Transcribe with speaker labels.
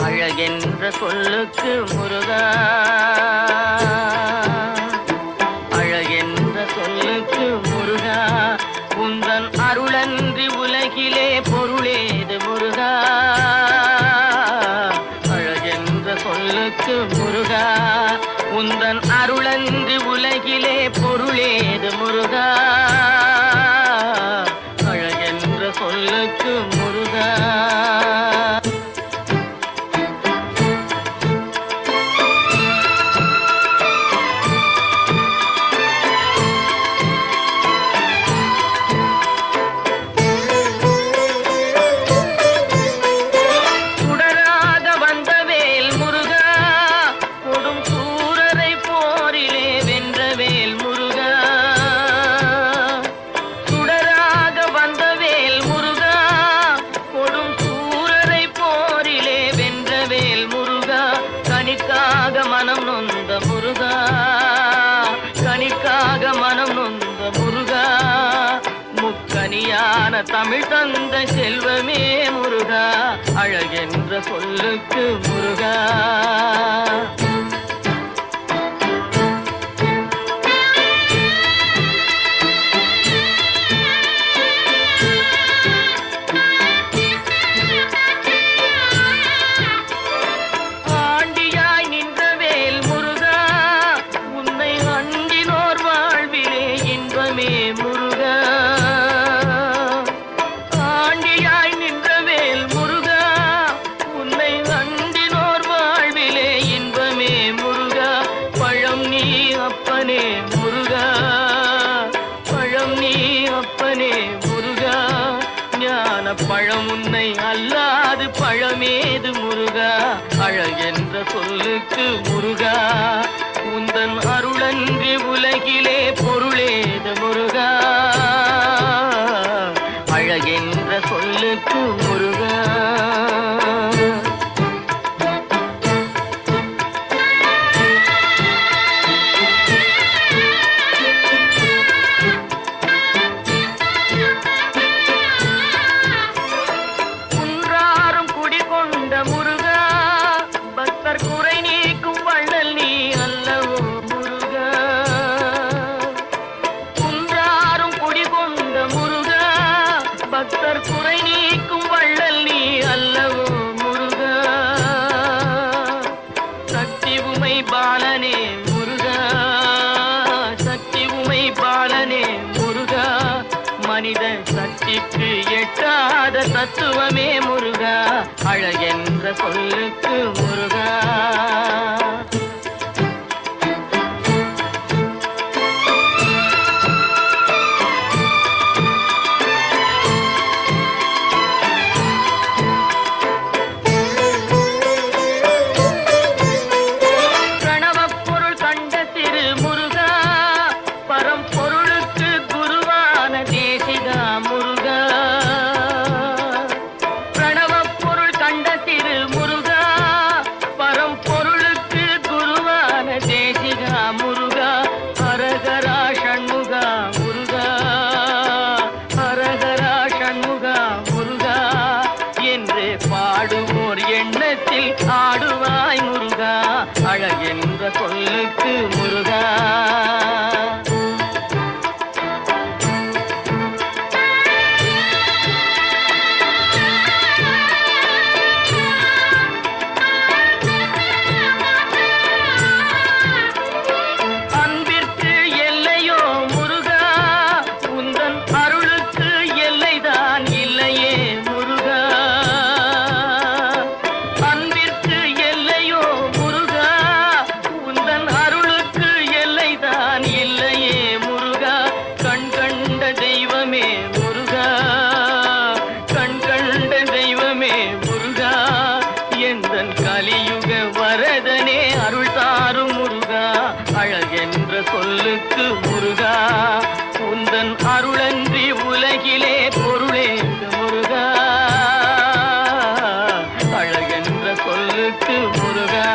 Speaker 1: அழகென்ற சொல்லுக்கு முருகா, அழகென்ற சொல்லுக்கு முருகா, உந்தன் அருளன்றி உலகிலே பொருளேது முருகா. அழகென்ற சொல்லுக்கு முருகா, உந்தன் அருளன்றி உலகிலே பொருளேது முருகா. அழகென்ற சொல்லுக்கு முருகா. கனிக்காக மனம் நொந்த முருகா, கனிக்காக மனம் நொந்த முருகா, முக்கனியான தமிழ் தந்த செல்வமே முருகா. அழகென்ற சொல்லுக்கு முருகா. முருகா, ஆண்டியாய் நின்றவேல் முருகா, உன்னை அண்டினோர் வாழ்விலே இன்பமே முருகா. பழம் நீ அப்பனே முருகா, பழம் நீ அப்பனே முருகா, ஞான பழம் உன்னை அல்லாது பழமேது முருகா. அழகென்ற சொல்லுக்கு முருகா, உந்தன் அருளன்றி உலகிலே பொருளேது முருகா. அழகென்ற சொல்லுக்கு முருகா. குன்றாரும் குடிகொண்ட முருகா, பக்தர் குறை நீக்கும் வள்ளல் நீ அல்லவோ முருகா. குன்றாரும் குடிகொண்ட முருகா, பக்தர் குறை நீக்கும் வள்ளல் நீ அல்லவோ முருகா. சக்தி உமை பாலனே முருகா, சக்தி உமை பாலனே முருகா, மனித சக்திக்கு எட்டாத தத்துவமே முருகா. அழகென்ற சொல்லுக்கு முருகா. பாடுவோர் எண்ணத்தில் ஆடுவாய் முருகா. அழகென்ற சொல்லுக்கு முருகா. சொல்லுக்கு முருகா உந்தன் அருளன்றி உலகிலே பொருளேது முருகா அழகென்ற சொல்லுக்கு முருகா